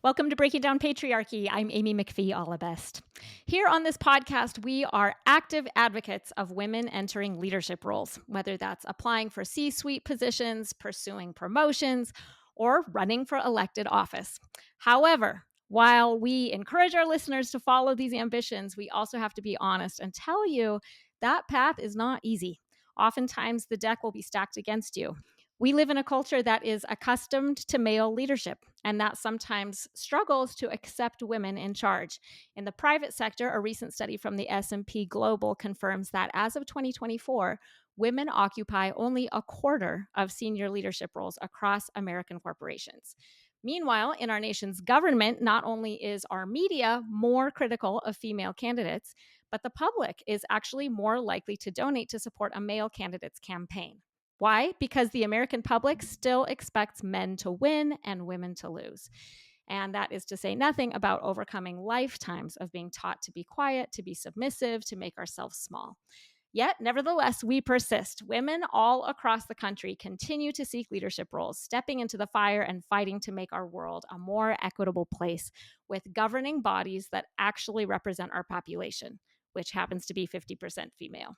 Welcome to Breaking Down Patriarchy. I'm Amy McPhie Allebest. Here on this podcast, we are active advocates of women entering leadership roles, whether that's applying for C-suite positions, pursuing promotions, or running for elected office. However, while we encourage our listeners to follow these ambitions, we also have to be honest and tell you that path is not easy. Oftentimes, the deck will be stacked against you. We live in a culture that is accustomed to male leadership, and that sometimes struggles to accept women in charge. In the private sector, a recent study from the S&P Global confirms that as of 2024, women occupy only a quarter of senior leadership roles across American corporations. Meanwhile, in our nation's government, not only is our media more critical of female candidates, but the public is actually more likely to donate to support a male candidate's campaign. Why? Because the American public still expects men to win and women to lose. And that is to say nothing about overcoming lifetimes of being taught to be quiet, to be submissive, to make ourselves small. Yet, nevertheless, we persist. Women all across the country continue to seek leadership roles, stepping into the fire and fighting to make our world a more equitable place with governing bodies that actually represent our population, which happens to be 50% female.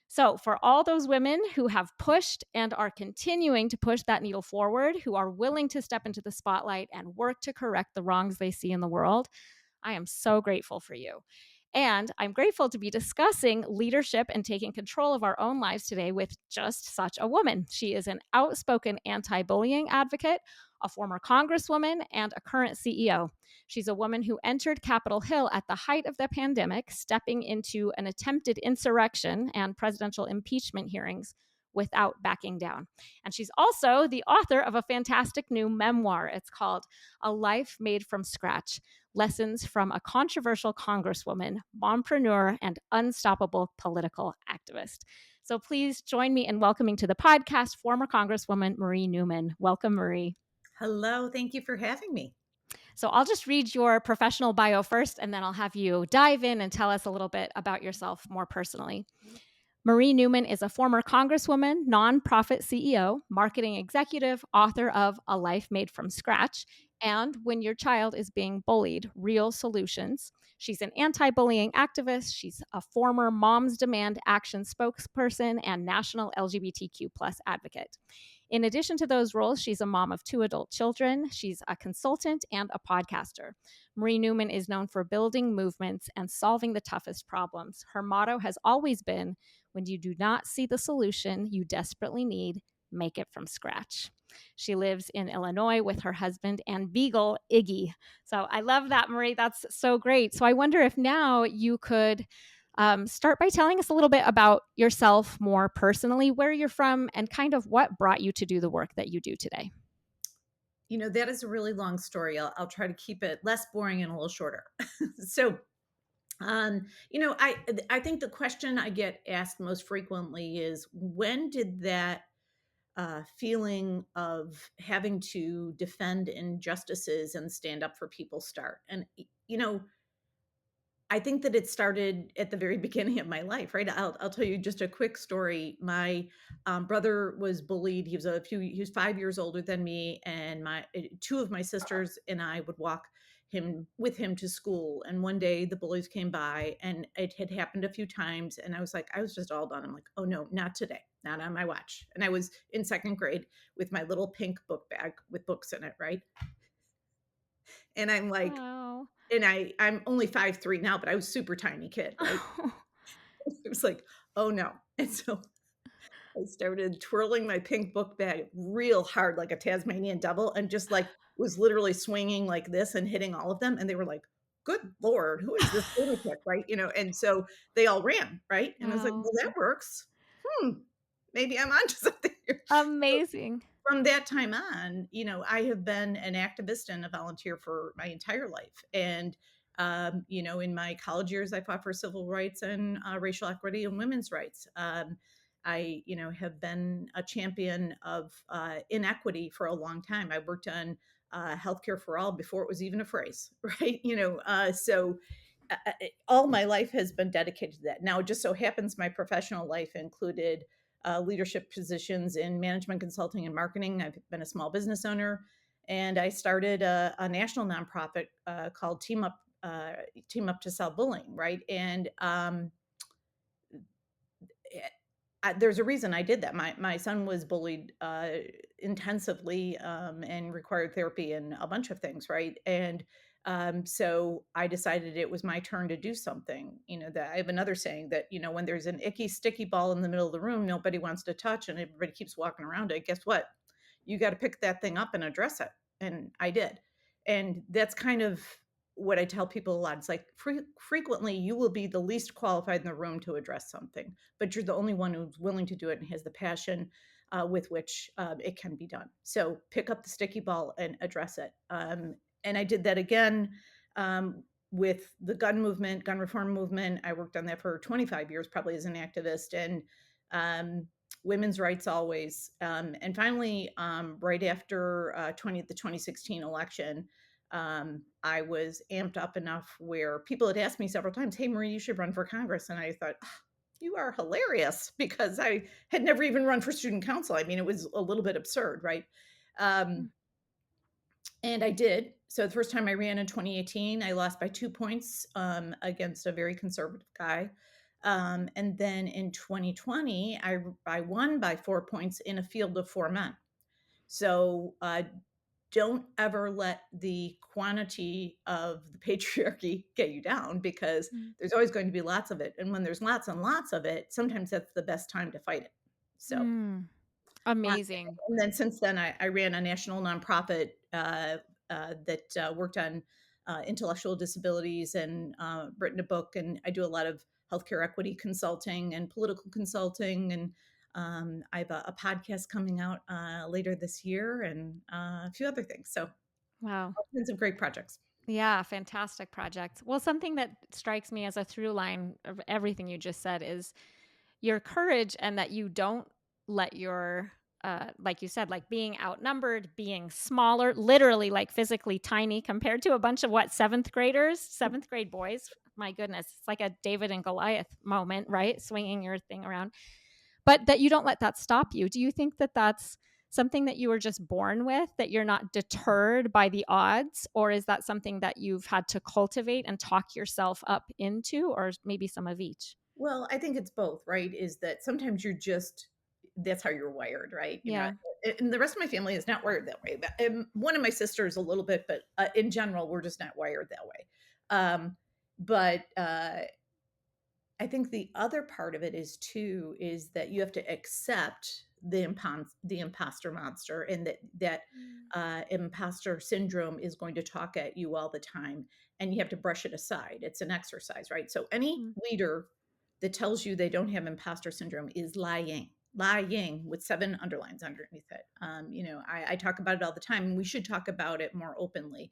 So, for all those women who have pushed and are continuing to push that needle forward, who are willing to step into the spotlight and work to correct the wrongs they see in the world, I am so grateful for you. And I'm grateful to be discussing leadership and taking control of our own lives today with just such a woman. She is an outspoken anti-bullying advocate, a former congresswoman, and a current CEO. She's a woman who entered Capitol Hill at the height of the pandemic, stepping into an attempted insurrection and presidential impeachment hearings without backing down. And she's also the author of a fantastic new memoir. It's called A Life Made from Scratch: Lessons from a Controversial Congresswoman, Mompreneur, and Unstoppable Political Activist. So please join me in welcoming to the podcast former Congresswoman Marie Newman. Welcome, Marie. Hello, thank you for having me. So I'll just read your professional bio first, and then I'll have you dive in and tell us a little bit about yourself more personally. Marie Newman is a former congresswoman, nonprofit CEO, marketing executive, author of A Life Made from Scratch, and When Your Child is Being Bullied, Real Solutions. She's an anti-bullying activist. She's a former Moms Demand Action spokesperson and national LGBTQ+ advocate. In addition to those roles, she's a mom of 2 adult children. She's a consultant and a podcaster. Marie Newman is known for building movements and solving the toughest problems. Her motto has always been, when you do not see the solution you desperately need, make it from scratch. She lives in Illinois with her husband and beagle, Iggy. So I love that, Marie. That's so great. So I wonder if now you could start by telling us a little bit about yourself more personally, where you're from, and kind of what brought you to do the work that you do today. That is a really long story. I'll try to keep it less boring and a little shorter. so, I think the question I get asked most frequently is, when did that feeling of having to defend injustices and stand up for people start? And, I think that it started at the very beginning of my life, right? I'll tell you just a quick story. My brother was bullied. He was 5 years older than me, and two of my sisters and I would walk him with him to school. And one day the bullies came by, and it had happened a few times. And I was just all done. I'm like, oh no, not today, not on my watch. And I was in second grade with my little pink book bag with books in it, right? And I'm like, Wow. I'm only 5'3" now, but I was super tiny kid, right? It was like, "Oh, no." And so I started twirling my pink book bag real hard like a Tasmanian devil, and just, like, was literally swinging like this and hitting all of them, and they were like, "Good lord, who is this lunatic?" Right? And so they all ran, right? And I was like, Wow. "Well, that works. Hmm, maybe I'm onto something here." So Amazing. from that time on, I have been an activist and a volunteer for my entire life. And, in my college years, I fought for civil rights and racial equity and women's rights. Have been a champion of inequity for a long time. I worked on healthcare for all before it was even a phrase, right? All my life has been dedicated to that. Now, it just so happens my professional life included leadership positions in management consulting and marketing. I've been a small business owner, and I started a national nonprofit called Team Up to Sell Bullying, right? And eh, there's a reason I did that. My son was bullied intensively and required therapy and a bunch of things, right? And so I decided it was my turn to do something. You know, that I have another saying that, you know, when there's an icky, sticky ball in the middle of the room, nobody wants to touch, and everybody keeps walking around it. Guess what? You got to pick that thing up and address it. And I did. And that's kind of what I tell people a lot. It's like frequently you will be the least qualified in the room to address something, but you're the only one who's willing to do it and has the passion with which it can be done. So pick up the sticky ball and address it. And I did that again with the gun movement, gun reform movement. I worked on that for 25 years, probably as an activist, and um, women's rights always. And finally, right after the 2016 election, I was amped up enough where people had asked me several times, "Hey, Marie, you should run for Congress." And I thought, "Ah, you are hilarious," because I had never even run for student council. I mean, it was a little bit absurd, right? Um, Mm. and I did. So the first time I ran in 2018, I lost by 2 points against a very conservative guy. And then in 2020, I won by 4 points in a field of four men. So don't ever let the quantity of the patriarchy get you down, because Mm. there's always going to be lots of it. And when there's lots and lots of it, sometimes that's the best time to fight it. So, Mm. uh, Amazing. and then since then, I ran a national nonprofit that worked on intellectual disabilities and written a book. And I do a lot of healthcare equity consulting and political consulting. And I have a podcast coming out later this year, and a few other things. So Wow. all kinds of great projects. Yeah, fantastic project. Well, something that strikes me as a through line of everything you just said is your courage, and that you don't let your like you said, like being outnumbered, being smaller, literally like physically tiny compared to a bunch of what, seventh graders, seventh grade boys. My goodness, it's like a David and Goliath moment, right? Swinging your thing around, but that you don't let that stop you. Do you think that that's something that you were just born with, that you're not deterred by the odds? Or is that something that you've had to cultivate and talk yourself up into, or maybe some of each? Well, I think it's both, right? Is that sometimes you're just that's how you're wired, right? You know, Yeah. and the rest of my family is not wired that way. One of my sisters a little bit, but in general, we're just not wired that way. But I think the other part of it is too is that you have to accept the imposter monster, and that Mm. imposter syndrome is going to talk at you all the time, and you have to brush it aside. It's an exercise, right? So any Mm. leader that tells you they don't have imposter syndrome is lying with seven underlines underneath it. You know, I talk about it all the time, and we should talk about it more openly,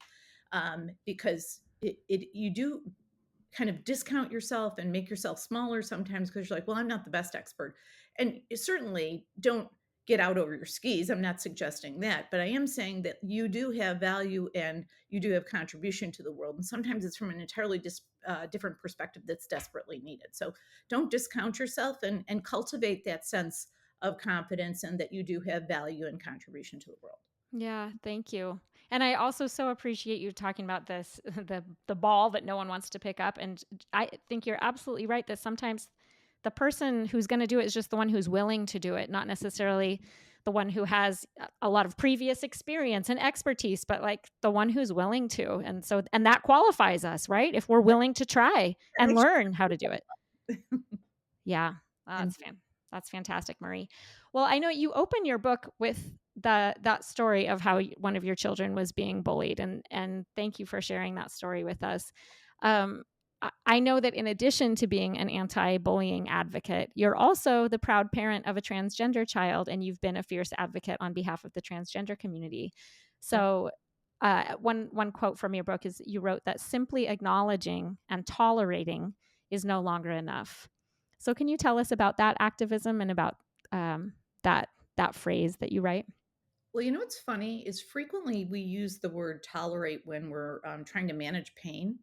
because you do kind of discount yourself and make yourself smaller sometimes, because you're like, well, I'm not the best expert. And certainly don't get out over your skis. I'm not suggesting that, but I am saying that you do have value and you do have contribution to the world. And sometimes it's from an entirely different perspective that's desperately needed. So don't discount yourself, and cultivate that sense of confidence and that you do have value and contribution to the world. Yeah, thank you. And I also so appreciate you talking about this the ball that no one wants to pick up, and I think you're absolutely right that sometimes the person who's going to do it is just the one who's willing to do it, not necessarily the one who has a lot of previous experience and expertise, but like the one who's willing to. And so and that qualifies us, right? If we're willing to try That and makes learn how to do it. you Yeah, and that's fantastic, Marie. Well, I know you open your book with that story of how one of your children was being bullied, and thank you for sharing that story with us. Um, I know that in addition to being an anti-bullying advocate, you're also the proud parent of a transgender child, and you've been a fierce advocate on behalf of the transgender community. thank So, one quote from your book is you wrote that simply acknowledging and tolerating is no longer enough. So, can you tell us about that activism and about um, that that phrase that you write? Well, you know what's funny is frequently we use the word tolerate when we're trying to manage pain.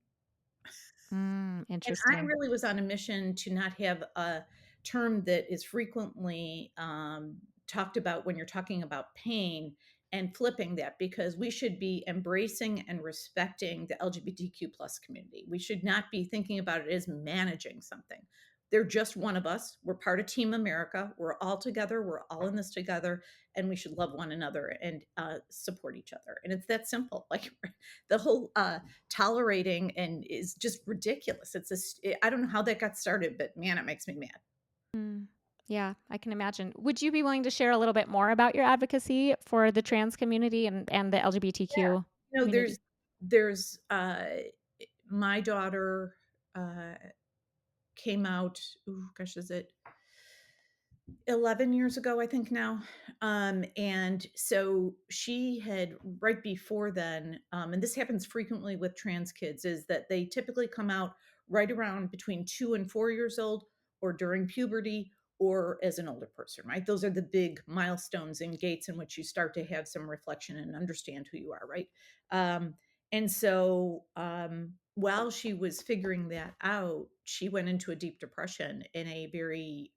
And I Interesting. really was on a mission to not have a term that is frequently talked about when you're talking about pain and flipping that, because we should be embracing and respecting the LGBTQ plus community. We should not be thinking about it as managing something. They're just one of us. We're part of Team America. We're all together. We're all in this together, and we should love one another and support each other. And it's that simple. Like the whole tolerating and is just ridiculous. I don't know how that got started, but man, it makes me mad. Mm. Yeah, I can imagine. Would you be willing to share a little bit more about your advocacy for the trans community and the Yeah. LGBTQ You know, community? there's my daughter uh came out, ooh, gosh, is it 11 years ago, I think now. And so she had, right before then, and this happens frequently with trans kids, is that they typically come out right around between 2 and 4 years old, or during puberty, or as an older person, right? Those are the big milestones and gates in which you start to have some reflection and understand who you are, right? Um, and so while she was figuring that out, she went into a deep depression in a very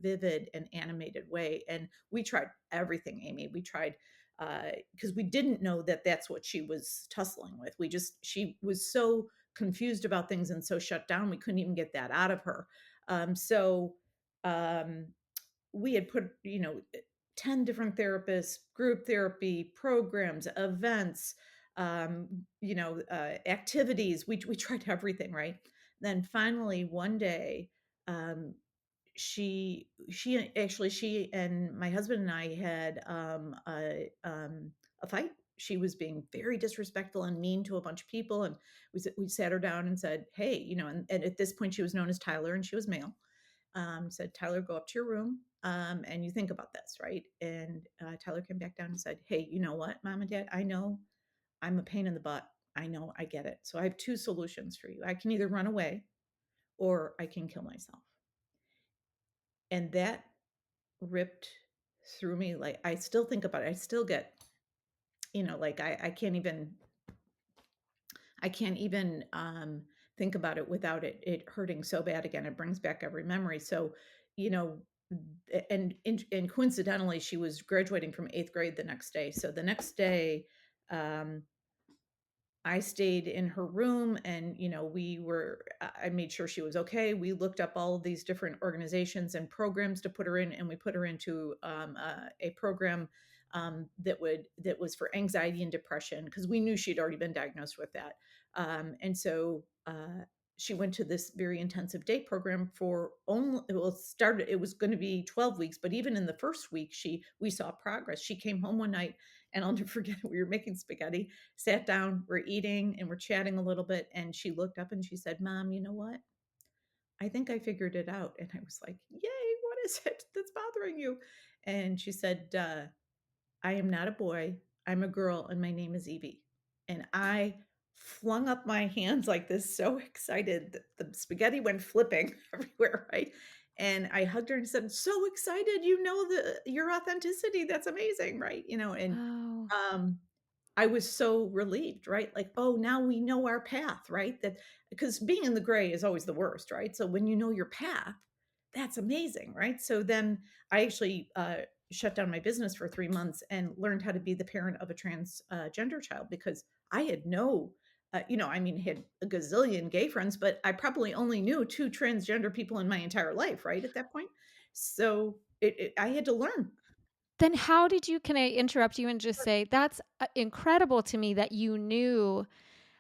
vivid and animated way. And we tried everything, Amy. We tried because we didn't know that that's what she was tussling with. She was so confused about things and so shut down. We couldn't even get that out of her. So um, we had put, 10 different therapists, group therapy programs, events, activities. We tried everything, right? Then finally one day, um, she and my husband and I had a fight. She was being very disrespectful and mean to a bunch of people, and we sat her down and said, "Hey, and at this point she was known as Tyler, and she was male. Said, Tyler, go up to your room, and you think about this, right?" And Tyler came back down and said, "Hey, you know what, Mom and Dad? I know I'm a pain in the butt. I know, I get it. So I have two solutions for you. I can either run away or I can kill myself." And that ripped through me. Like, I still think about it. I still get, like I can't even think about it without it hurting so bad again. It brings back every memory. So, you know, and coincidentally, she was graduating from 8th grade the next day. So the next day, um, I stayed in her room, and, I made sure she was okay. We looked up all of these different organizations and programs to put her in, and we put her into a program that was for anxiety and depression, because we knew she'd already been diagnosed with that. And so she went to this very intensive day program for only, well, it was going to be 12 weeks, but even in the first week, we saw progress. She came home one night, and I'll never forget it. We were making spaghetti, sat down, we're eating, and we're chatting a little bit. And she looked up and she said, "Mom, you know what? I think I figured it out." And I was like, "Yay, what is it that's bothering you?" And she said, "I am not a boy. I'm a girl, and my name is Evie." And I flung up my hands like this, so excited that the spaghetti went flipping everywhere, right? And I hugged her and said, "So excited, your authenticity. That's amazing, right?" And Oh. um, I was so relieved, right? Like, oh, now we know our path, right? That, because being in the gray is always the worst, right? So when you know your path, that's amazing, right? So then I actually shut down my business for 3 months and learned how to be the parent of a transgender child, because I had had a gazillion gay friends, but I probably only knew two transgender people in my entire life, right? At that point. So I had to learn. Then how did you can I interrupt you and just say that's incredible to me that you knew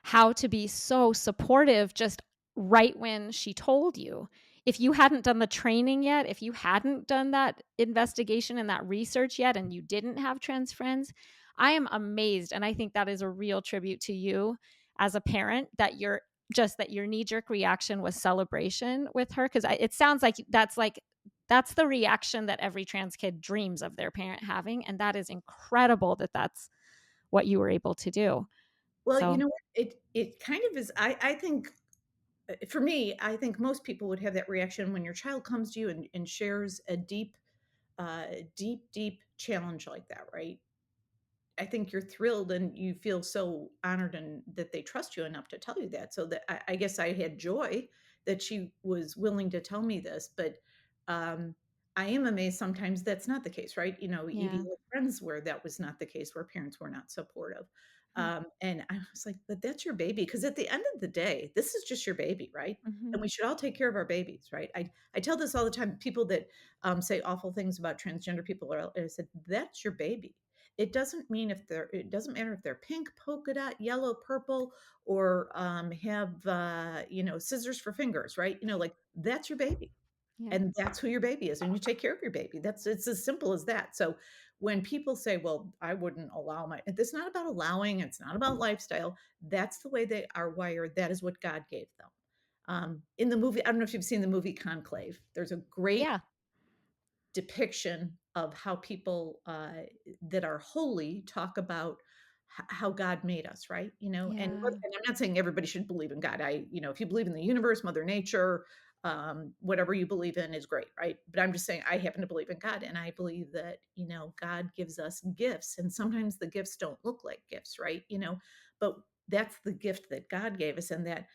how to be so supportive just right when she told you. If you hadn't done the training yet, if you hadn't done that investigation and that research yet, and you didn't have trans friends, I am amazed. And I think that is a real tribute to you as a parent that your knee jerk reaction was celebration with her. Cause it sounds like that's the reaction that every trans kid dreams of their parent having. And that is incredible that that's what you were able to do. Well, you So, know what? It kind of is. I think, for me, I think most people would have that reaction when your child comes to you and shares a deep challenge like that, right? I think you're thrilled and you feel so honored and that they trust you enough to tell you that. So that I guess I had joy that she was willing to tell me this, but um, I am amazed sometimes that's not the case, right? Even Yeah. with friends where that was not the case, where parents were not supportive. Hmm. And I was like, but that's your baby. Because at the end of the day, this is just your baby, right? Hmm. And we should all take care of our babies, right? I tell this all the time. People that say awful things about transgender people, I said, that's your baby. It doesn't matter if they're pink, polka dot, yellow, purple, or have, scissors for fingers, right? Like that's your baby, Yeah. and that's who your baby is, and you take care of your baby. It's as simple as that. So when people say, well, I wouldn't allow my, it's not about allowing, it's not about lifestyle. That's the way they are wired. That is what God gave them. In the movie, I don't know if you've seen the movie Conclave. There's a great Yeah. depiction of how people that are holy talk about how God made us, right? Yeah. And I'm not saying everybody should believe in God. If you believe in the universe, Mother Nature, whatever you believe in is great, right? But I'm just saying I happen to believe in God, and I believe that God gives us gifts, and sometimes the gifts don't look like gifts, right? But that's the gift that God gave us, and that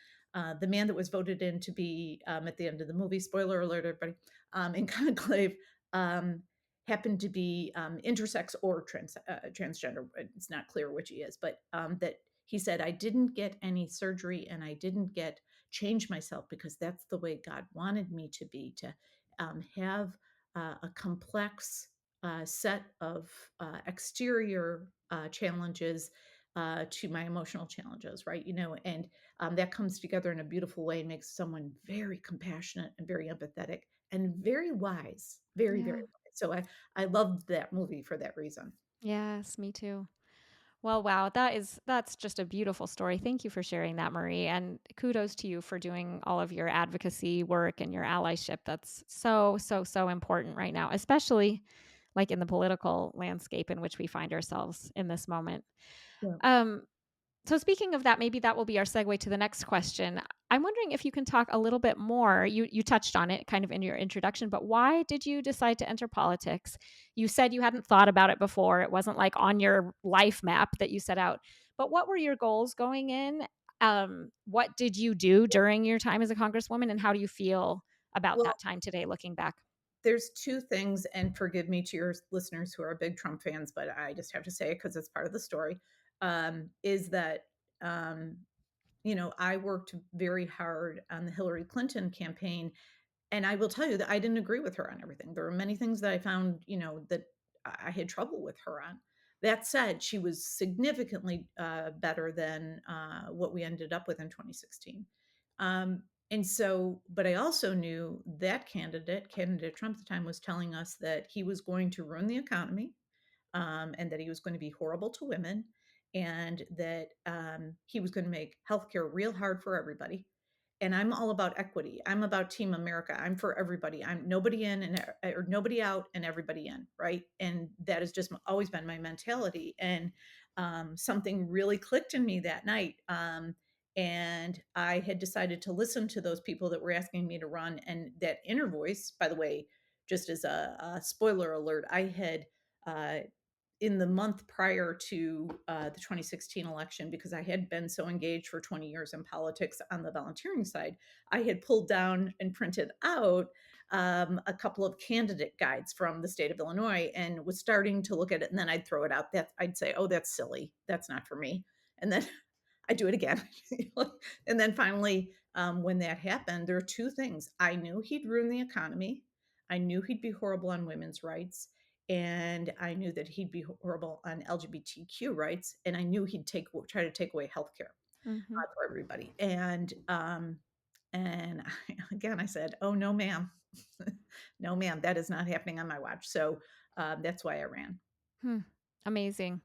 the man that was voted in to be at the end of the movie, spoiler alert, everybody, in Conclave, um, happened to be intersex or transgender. It's not clear which he is, but that he said, I didn't get any surgery and I didn't get change myself because that's the way God wanted me to be, to have a complex set of exterior challenges to my emotional challenges, right? And that comes together in a beautiful way and makes someone very compassionate and very empathetic and very wise, very, very Yeah. wise. So I loved that movie for that reason. Yes, me too. Well, wow, that's just a beautiful story. Thank you for sharing that, Marie, and kudos to you for doing all of your advocacy work and your allyship. That's so so so important right now, especially like in the political landscape in which we find ourselves in this moment. Yeah. Um, So, speaking of that, maybe that will be our segue to the next question. I'm wondering if you can talk a little bit more. You touched on it kind of in your introduction, but why did you decide to enter politics? You said you hadn't thought about it before. It wasn't like on your life map that you set out. But what were your goals going in? What did you do during your time as a congresswoman, and how do you feel about Well, that time today, looking back? there's two things, and forgive me to your listeners who are big Trump fans, but I just have to say it because it's part of the story. Is that um, I worked very hard on the Hillary Clinton campaign, and I will tell you that I didn't agree with her on everything. There were many things that I found, that I had trouble with her on. That said, she was significantly better than what we ended up with in 2016. And so, but I also knew that candidate Trump at the time, was telling us that he was going to ruin the economy, and that he was going to be horrible to women, and that he was going to make healthcare real hard for everybody. And I'm all about equity. I'm about Team America. I'm for everybody. I'm nobody in and or nobody out and everybody in, right? And that has just always been my mentality. And something really clicked in me that night. And I had decided to listen to those people that were asking me to run. And that inner voice, by the way, just as a spoiler alert, I had uh, in the month prior to the 2016 election, because I had been so engaged for 20 years in politics on the volunteering side, I had pulled down and printed out a couple of candidate guides from the state of Illinois and was starting to look at it. And then I'd throw it out. That I'd say, oh, that's silly. That's not for me. And then I do it again. And then finally, when that happened, there are two things. I knew he'd ruin the economy. I knew he'd be horrible on women's rights. And I knew that he'd be horrible on LGBTQ rights. And I knew he'd try to take away healthcare Hmm. for everybody. And again, I said, oh, no, ma'am. No, ma'am. That is not happening on my watch. So that's why I ran. Hmm. Amazing.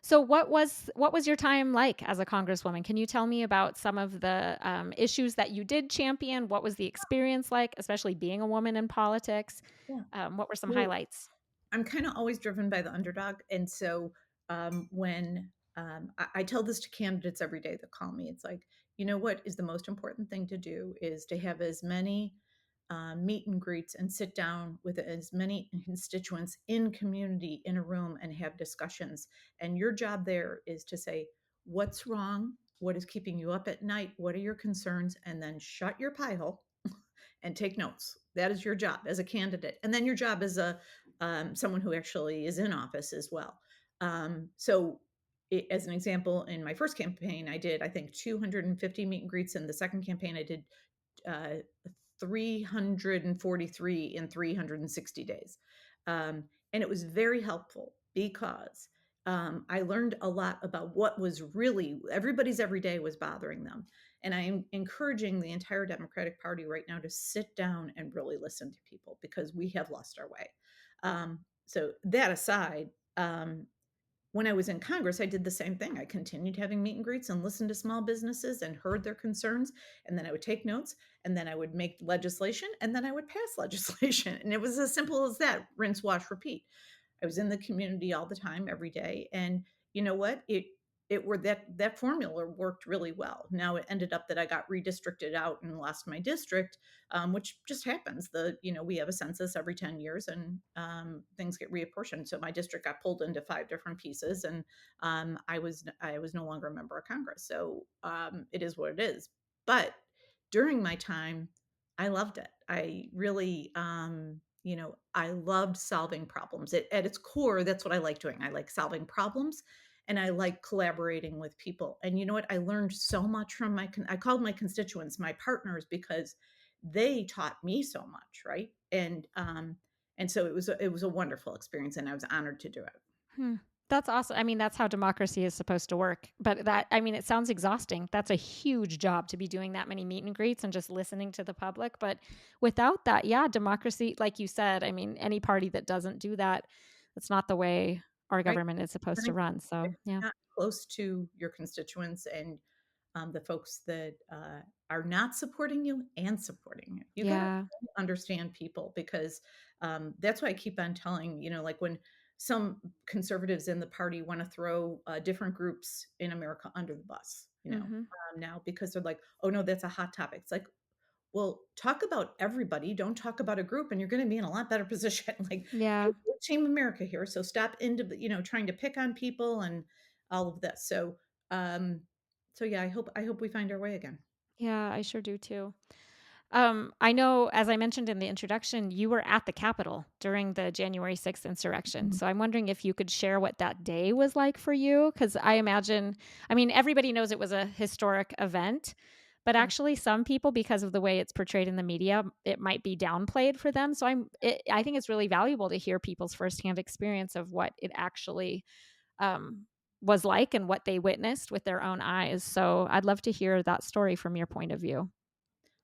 So what was your time like as a congresswoman? Can you tell me about some of the issues that you did champion? What was the experience like, especially being a woman in politics? Yeah. What were some Well, highlights? I'm kind of always driven by the underdog. And so when I tell this to candidates every day that call me, it's like, what is the most important thing to do is to have as many meet and greets and sit down with as many constituents in community in a room and have discussions. And your job there is to say, what's wrong? What is keeping you up at night? What are your concerns? And then shut your pie hole and take notes. That is your job as a candidate, and then your job as a someone who actually is in office as well. So, as an example, in my first campaign, I did, I think, 250 meet and greets. In the second campaign, I did uh, 343 in 360 days. And it was very helpful because I learned a lot about what was really everybody's every day was bothering them. And I am encouraging the entire Democratic Party right now to sit down and really listen to people because we have lost our way. So, that aside, when I was in Congress, I did the same thing. I continued having meet and greets and listened to small businesses and heard their concerns. And then I would take notes, and then I would make legislation, and then I would pass legislation. And it was as simple as that: rinse, wash, repeat. I was in the community all the time, every day. And you know what? It were that formula worked really well. Now it ended up that I got redistricted out and lost my district, which just happens. We have a census every 10 years, and things get reapportioned. So my district got pulled into 5 different pieces, and I was no longer a member of Congress. So it is what it is. But during my time, I loved it. I really, I loved solving problems. At its core, that's what I like doing. I like solving problems, and I like collaborating with people. And you know what? I learned so much from I called my constituents my partners because they taught me so much, right? And so it was a wonderful experience, and I was honored to do it. Hmm. That's awesome. I mean, that's how democracy is supposed to work. But that, I mean, it sounds exhausting. That's a huge job to be doing that many meet and greets and just listening to the public. But without that, yeah, democracy, like you said, I mean, any party that doesn't do that, that's not the way our Right? government is supposed to Right. run. So, If yeah. you're not close to your constituents and the folks that are not supporting you and supporting you, you got to Yeah. understand people because that's why I keep on telling, like when some conservatives in the party want to throw different groups in America under the bus, Hmm. now because they're like, oh no, that's a hot topic. It's like, well, talk about everybody. Don't talk about a group, and you're going to be in a lot better position. Like, Yeah. we're Team America here, so stop into trying to pick on people and all of this. Um, so yeah, I hope we find our way again. Yeah, I sure do too. I know, as I mentioned in the introduction, you were at the Capitol during the January 6th insurrection. Mhm. So I'm wondering if you could share what that day was like for you. Because I imagine, I mean, everybody knows it was a historic event, but Sure. actually, some people, because of the way it's portrayed in the media, it might be downplayed for them. So I think it's really valuable to hear people's firsthand experience of what it actually um, was like and what they witnessed with their own eyes. So I'd love to hear that story from your point of view.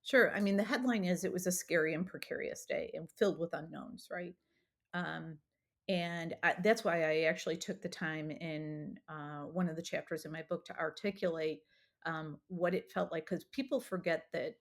Sure. I mean, the headline is it was a scary and precarious day and filled with unknowns, right? Um, that's why I actually took the time in one of the chapters in my book to articulate what it felt like, because people forget that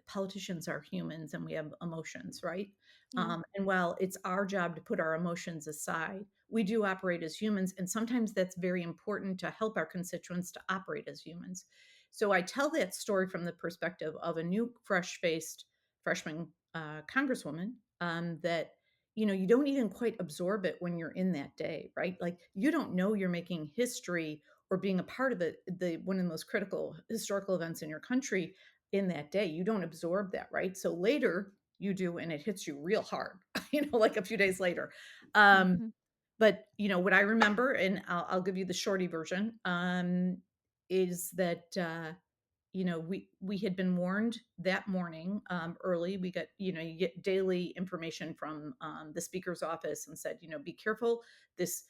politicians are humans and we have emotions, right? Yeah. And while it's our job to put our emotions aside, we do operate as humans. And sometimes that's very important to help our constituents to operate as humans. So I tell that story from the perspective of a new, fresh faced freshman congresswoman that you don't even quite absorb it when you're in that day, right? Like you don't know you're making history or being a part of the one of the most critical historical events in your country in that day. You don't absorb that, right? So later you do, and it hits you real hard, like a few days later. Um, Mhm. but what I remember, and I'll give you the shorty version, is that we had been warned that morning early. We got, you get daily information from the speaker's office and said, be careful. This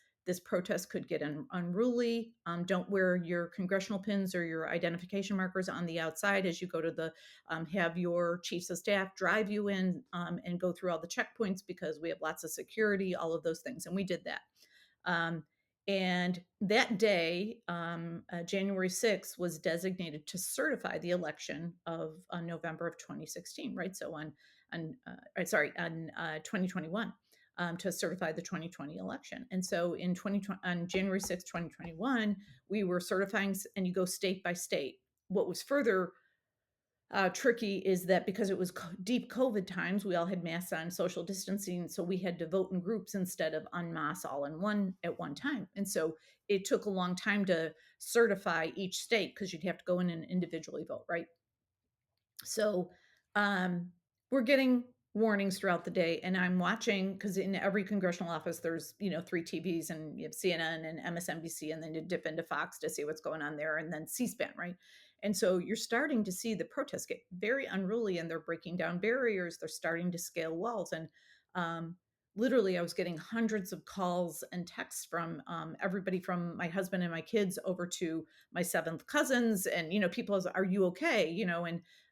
protest could get unruly. Don't wear your congressional pins or your identification markers on the outside as you go to have your chiefs of staff drive you in and go through all the checkpoints because we have lots of security, all of those things. And we did that. Um, and that day, January 6th, was designated to certify the election of November of 2016, right? So on 2021, to certify the 2020 election. And so in 2020, on January 6th, 2021, we were certifying, and you go state by state. What was further tricky is that because it was deep COVID times, we all had masks on, social distancing, so we had to vote in groups instead of en masse all in one at one time. And so it took a long time to certify each state because you'd have to go in and individually vote, right? So, um, we're getting warnings throughout the day, and I'm watching because in every congressional office there's, 3 TVs, and you have CNN and MSNBC, and then you dip into Fox to see what's going on there, and then C-SPAN, right? And so you're starting to see the protests get very unruly, and they're breaking down barriers, they're starting to scale walls, and um, literally I was getting hundreds of calls and texts from everybody from my husband and my kids over to my seventh cousins, and people, are you okay?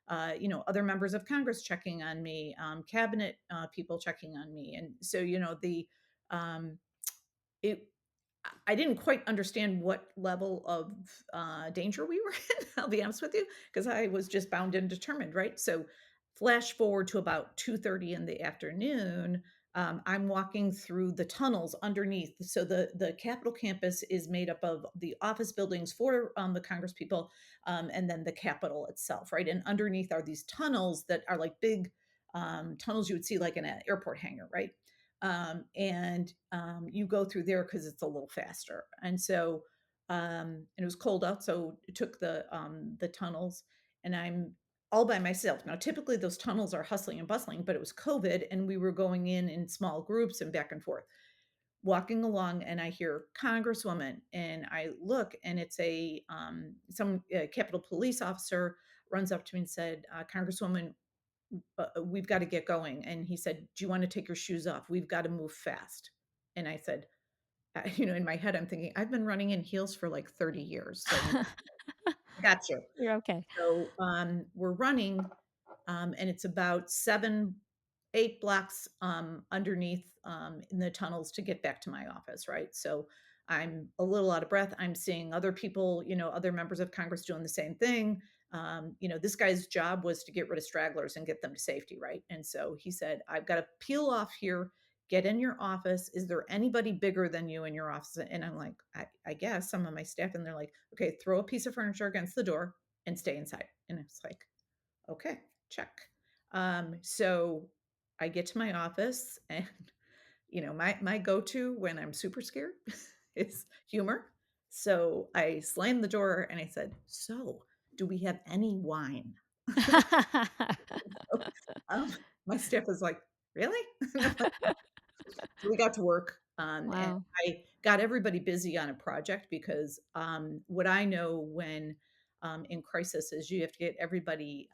And other members of Congress checking on me, cabinet people checking on me, and so the um, it. I didn't quite understand what level of danger we were in. I'll be honest with you, because I was just bound and determined, right? So, flash forward to about 2:30 in the afternoon. I'm walking through the tunnels underneath. So the Capitol campus is made up of the office buildings for the Congress people, and then the Capitol itself, right? And underneath are these tunnels that are like big tunnels you would see like in an airport hangar, right? And you go through there because it's a little faster. And it was cold out, so it took the tunnels, and I'm all by myself. Now, typically those tunnels are hustling and bustling, but it was COVID, and we were going in small groups and back and forth. Walking along, and I hear Congresswoman, and I look, and it's some Capitol police officer runs up to me and said, Congresswoman, we've got to get going. And he said, do you want to take your shoes off? We've got to move fast. And I said, in my head, I'm thinking, I've been running in heels for like 30 years. So I got you. You're okay. So we're running, and it's about 8 blocks underneath in the tunnels to get back to my office, right? So I'm a little out of breath. I'm seeing other people, other members of Congress doing the same thing. This guy's job was to get rid of stragglers and get them to safety, right? And so he said, I've got to peel off here, get in your office. Is there anybody bigger than you in your office? And I'm like, I guess some of my staff. And they're like, okay, throw a piece of furniture against the door and stay inside. And it's like, okay, check. So I get to my office, and my go-to when I'm super scared is humor. So I slammed the door and I said, "So, do we have any wine?" So, my staff is like, "Really?" And I'm like, so we got to work, and Wow. I got everybody busy on a project because what I know when in crisis is you have to get everybody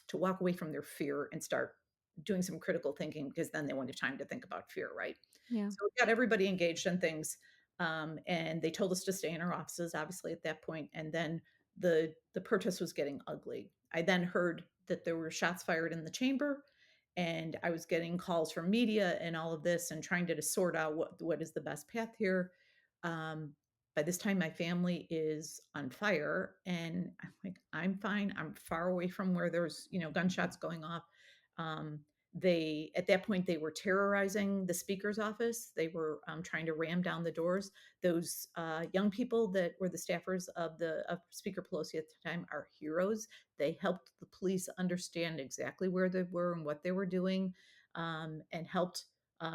to walk away from their fear and start doing some critical thinking, because then they won't have time to think about fear, right? Yeah. So we got everybody engaged in things, and they told us to stay in our offices, obviously at that point. And then the protest was getting ugly. I then heard that there were shots fired in the chamber, and I was getting calls from media and all of this, and trying to sort out what is the best path here. Um, by this time, my family is on fire, and I'm like, I'm fine. I'm far away from where there's gunshots going off. Um, they At that point they were terrorizing the speaker's office. They were trying to ram down the doors. Those young people that were the staffers of Speaker Pelosi at the time are heroes. They helped the police understand exactly where they were and what they were doing, and helped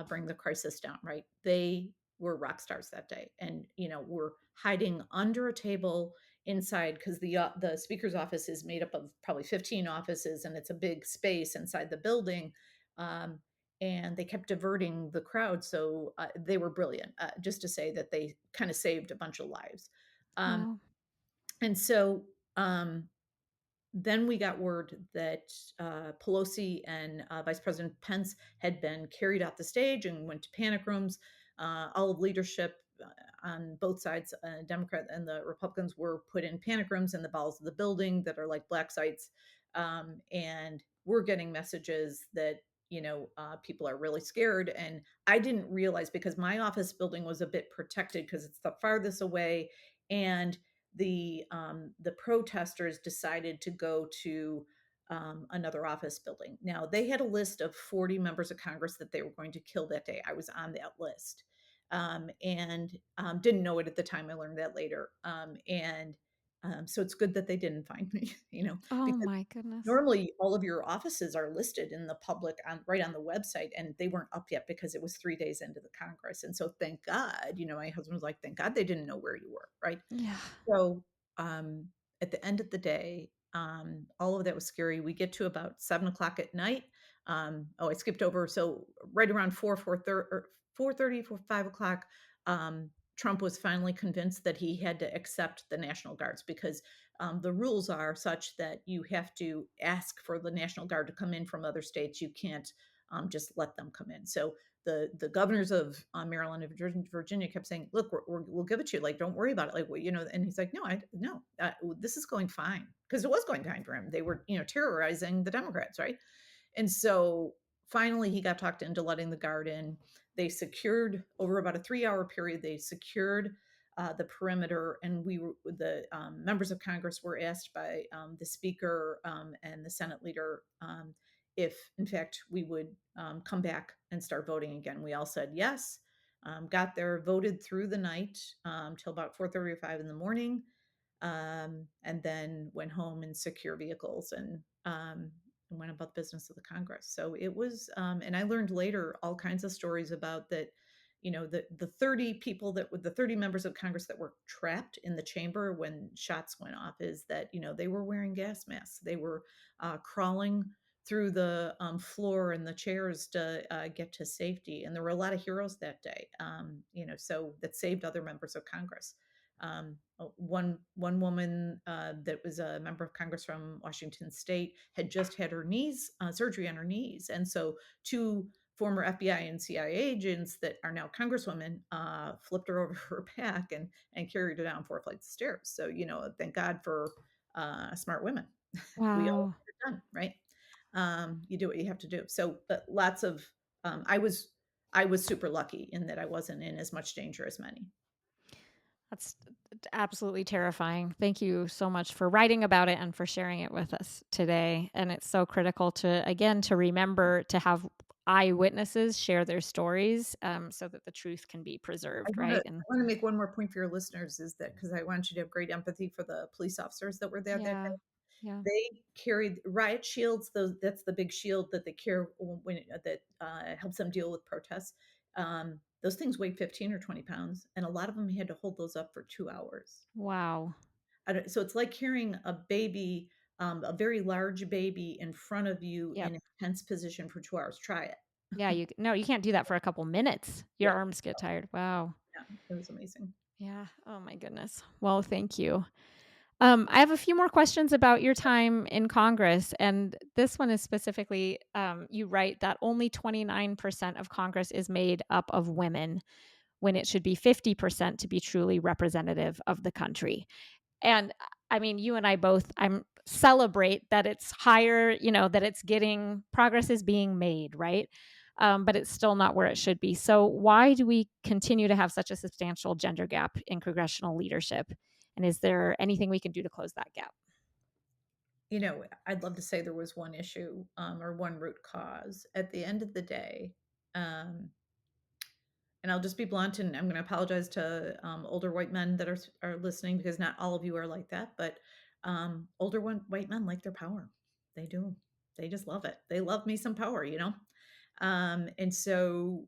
bring the crisis down. Right? They were rock stars that day, and were hiding under a table inside, because the speaker's office is made up of probably 15 offices, and it's a big space inside the building. Um, and they kept diverting the crowd, so they were brilliant. Just to say that they kind of saved a bunch of lives. Um, Wow. and so then we got word that Pelosi and Vice President Pence had been carried off the stage and went to panic rooms. All of leadership on both sides, Democrat and the Republicans, were put in panic rooms in the bowels of the building that are like black sites. And we're getting messages that people are really scared. And I didn't realize, because my office building was a bit protected because it's the farthest away, and the protesters decided to go to another office building. Now, they had a list of 40 members of Congress that they were going to kill that day. I was on that list, and didn't know it at the time. I learned that later. So it's good that they didn't find me, Oh because my goodness. normally all of your offices are listed in the public right on the website, and they weren't up yet because it was 3 days into the Congress. And so thank God, my husband was like, thank God they didn't know where you were, right? Yeah. So, um, at the end of the day, All of that was scary. We get to about 7 o'clock at night. I skipped over. So right around 4:30, 5 o'clock, Trump was finally convinced that he had to accept the National Guards because the rules are such that you have to ask for the National Guard to come in from other states. You can't just let them come in. So the governors of Maryland and Virginia kept saying, "Look, we'll give it to you. Like, don't worry about it. Like, And he's like, no, this is going fine because it was going fine for him. They were, terrorizing the Democrats, right? And so finally, he got talked into letting the guard in. They secured over about a 3-hour period. They secured the perimeter, and the members of Congress were asked by the Speaker and the Senate leader if, in fact, we would come back and start voting again. We all said yes. Got there, voted through the night till about 4:30 or 5 in the morning, and then went home in secure vehicles and went about the business of the Congress. So it was, and I learned later all kinds of stories about that. The 30 people the 30 members of Congress that were trapped in the chamber when shots went off is that they were wearing gas masks. They were crawling through the floor and the chairs to get to safety. And there were a lot of heroes that day, so that saved other members of Congress. One woman that was a member of Congress from Washington State had just had her knees surgery on her knees, and so two former FBI and CIA agents that are now congresswomen flipped her over her back and carried her down 4 flights of stairs. So thank God for smart women. We all Wow. get it done, right? You do what you have to do. So, but lots of I was super lucky in that I wasn't in as much danger as many. That's absolutely terrifying. Thank you so much for writing about it and for sharing it with us today. And it's so critical to remember to have eyewitnesses share their stories so that the truth can be I preserved, want to right? I And want to make one more point for your listeners is that because I want you to have great empathy for the police officers that were there that yeah, day. yeah, They carried riot shields. That's the big shield that they carry that helps them deal with protests. Those things weigh 15 or 20 pounds, and a lot of them had to hold those up for 2 hours. wow. So it's like carrying a baby, a very large baby in front of you Yep. in a tense position for 2 hours. Try it. Yeah, you can't do that for a couple minutes. Your Yeah, arms get tired. Wow. yeah, it was amazing. Yeah. Oh my goodness. Well, thank you. I have a few more questions about your time in Congress. And this one is specifically you write that only 29% of Congress is made up of women when it should be 50% to be truly representative of the country. And I mean, you and I both I'm celebrate that it's higher, that it's getting progress is being made, right? But it's still not where it should be. So why do we continue to have such a substantial gender gap in congressional leadership? And is there anything we can do to close that gap? I'd love to say there was one issue or one root cause. At the end of the day, um, and I'll just be blunt, and I'm going to apologize to older white men that are listening because not all of you are like that, but white men like their power. They do. They just love it. They love me some power. And so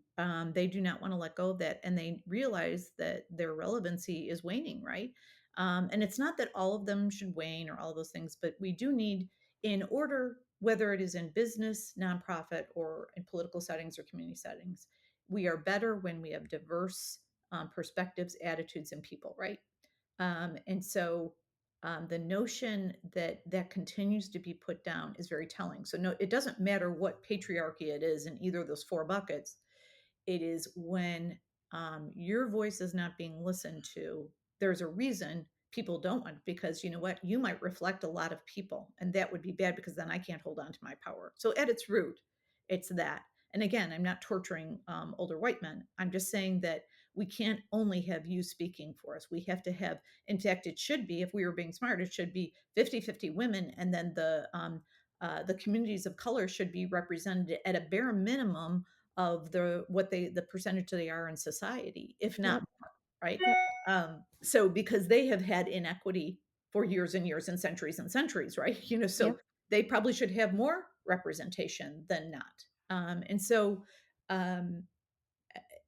they do not want to let go of that, and they realize that their relevancy is waning, right? And it's not that all of them should wane or all of those things, but we do need, in order, whether it is in business, nonprofit, or in political settings or community settings, we are better when we have diverse perspectives, attitudes, and people, right? And so the notion that that continues to be put down is very telling. So no, it doesn't matter what patriarchy it is in either of those four buckets. It is when your voice is not being listened to. There's a reason people don't want, because you know what, you might reflect a lot of people, and that would be bad because then I can't hold on to my power. So at its root, it's that. And again, I'm not torturing older white men. I'm just saying that we can't only have you speaking for us. We have to have, in fact, it should be, if we were being smart, it should be 50-50 women, and then the communities of color should be represented at a bare minimum of the percentage they are in society, if not Yep. more, right? Yep. So because they have had inequity for years and years and centuries, right? So Yep. they probably should have more representation than not. And so um,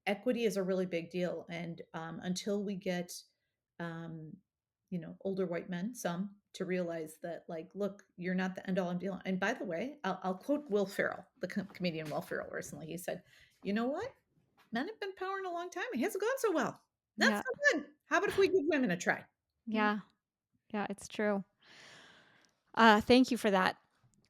equity is a really big deal, and until we get um, older white men, some, to realize that, like, look, you're not the end all and be all. And by the way, I'll quote Will Ferrell, the comedian Will Ferrell, recently. He said, "You know what? Men have been powering a long time. It hasn't gone so well. That's Yeah. so good. How about if we give women a try?" Mm. Yeah. Yeah, it's true. Thank you for that.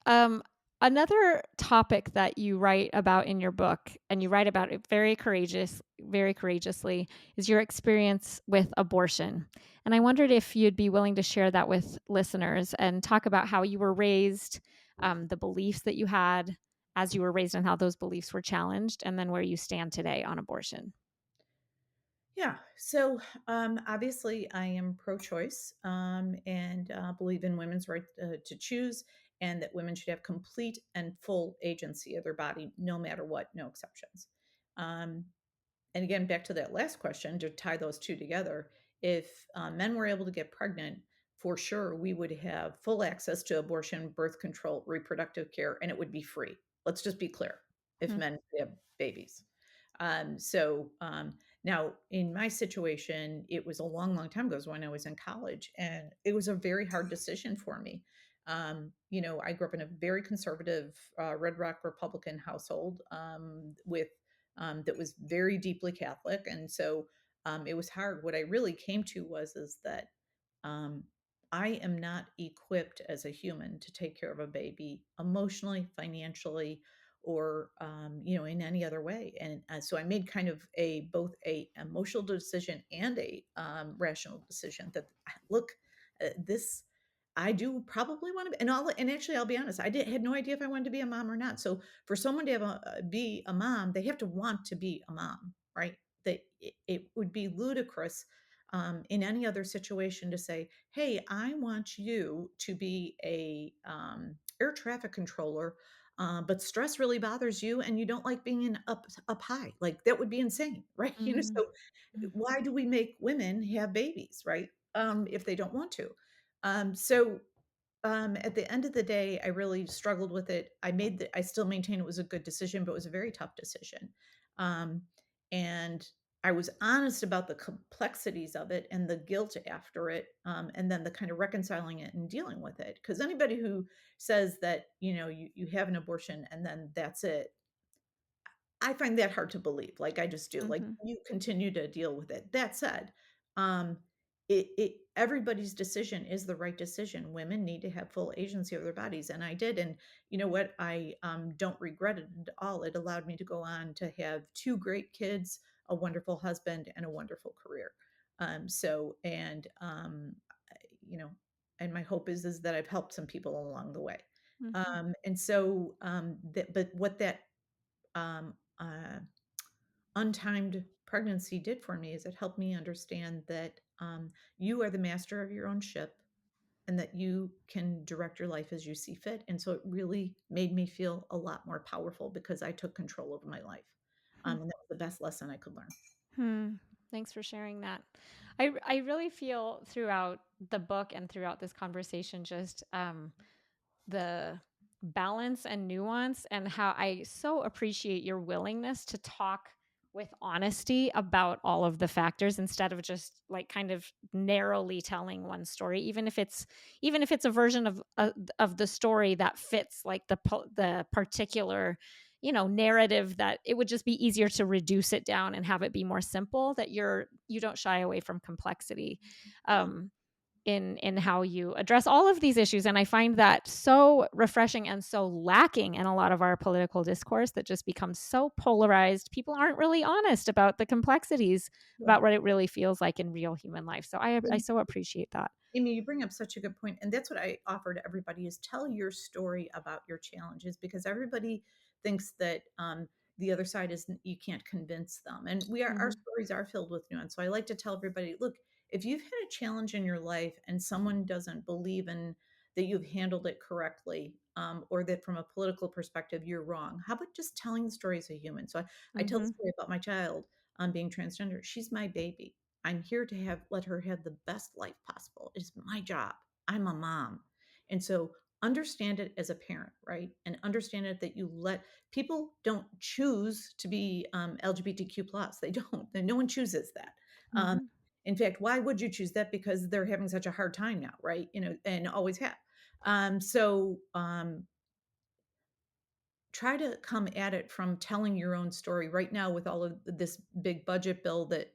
Um, Another topic that you write about in your book, and you write about it very courageously, is your experience with abortion. And I wondered if you'd be willing to share that with listeners and talk about how you were raised, the beliefs that you had as you were raised, and how those beliefs were challenged, and then where you stand today on abortion. Yeah. So, obviously, I am pro-choice, and believe in women's right to choose, and that women should have complete and full agency of their body, no matter what, no exceptions. Um, and again, back to that last question, to tie those two together, if men were able to get pregnant, for sure, we would have full access to abortion, birth control, reproductive care, and it would be free. Let's just be clear, if Hmm. men could have babies. Now, in my situation, it was a long, long time ago. It was when I was in college, and it was a very hard decision for me. I grew up in a very conservative Red Rock Republican household, with that was very deeply Catholic, and so it was hard. What I really came to was is that um, I am not equipped as a human to take care of a baby emotionally, financially, or in any other way. And so I made kind of a both a emotional decision and a rational decision that, look, this. I do probably want to, and actually, I'll be honest. Had no idea if I wanted to be a mom or not. So for someone to be a mom, they have to want to be a mom, right? That it would be ludicrous in any other situation to say, "Hey, I want you to be a air traffic controller, but stress really bothers you, and you don't like being in up high." Like that would be insane, right? Mm-hmm. So why do we make women have babies, right? If they don't want to. So at the end of the day, I really struggled with it. I still maintain it was a good decision, but it was a very tough decision. Um, and I was honest about the complexities of it and the guilt after it, and then the kind of reconciling it and dealing with it. Because anybody who says that, you have an abortion and then that's it, I find that hard to believe. Like I just do. Like Mm-hmm. you continue to deal with it. That said, um, everybody's decision is the right decision. Women need to have full agency of their bodies, and I did. And you know what? I don't regret it at all. It allowed me to go on to have two great kids, a wonderful husband, and a wonderful career. So, and you know, and my hope is that I've helped some people along the way. Mm-hmm. And so, but what that um, uh, untimed pregnancy did for me is it helped me understand that you are the master of your own ship and that you can direct your life as you see fit. And so it really made me feel a lot more powerful because I took control over my life. And that was the best lesson I could learn. Hmm. Thanks for sharing that. I really feel throughout the book and throughout this conversation just the balance and nuance, and how I so appreciate your willingness to talk with honesty about all of the factors instead of just like kind of narrowly telling one story, even if it's a version of the story that fits like the particular narrative, that it would just be easier to reduce it down and have it be more simple, that you don't shy away from complexity in how you address all of these issues. And I find that so refreshing and so lacking in a lot of our political discourse, that just becomes so polarized. People aren't really honest about the complexities, Yeah. about what it really feels like in real human life. So I so appreciate that. Amy, you bring up such a good point, and that's what I offer to everybody: is tell your story about your challenges, because everybody thinks that the other side is, you can't convince them, and our Mm-hmm. stories are filled with nuance. So I like to tell everybody, look, if you've had a challenge in your life and someone doesn't believe in that you've handled it correctly, or that from a political perspective you're wrong, how about just telling the story as a human? So I tell the Mm-hmm. story about my child being transgender. She's my baby. I'm here to let her have the best life possible. It's my job. I'm a mom. And so understand it as a parent, right? And understand it that you let people don't choose to be LGBTQ plus. They don't. No one chooses that. Um, Mm-hmm. In fact, why would you choose that? Because they're having such a hard time now, right? And always have. So try to come at it from telling your own story right now with all of this big budget bill that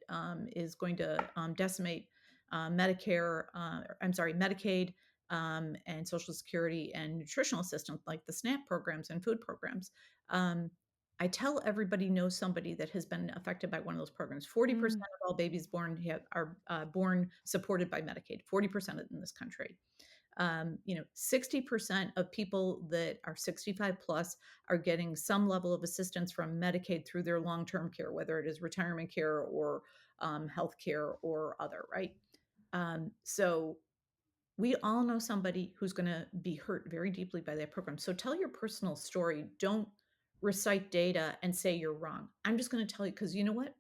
is going to decimate Medicare, I'm sorry, Medicaid, and Social Security and nutritional systems like the SNAP programs and food programs. Um, I tell everybody knows somebody that has been affected by one of those programs. 40% Mm, of all babies born are born supported by Medicaid, 40% in this country. 60% of people that are 65 plus are getting some level of assistance from Medicaid through their long-term care, whether it is retirement care or health care or other, right? So we all know somebody who's going to be hurt very deeply by that program. So tell your personal story. Don't recite data and say you're wrong. I'm just going to tell you because you know what?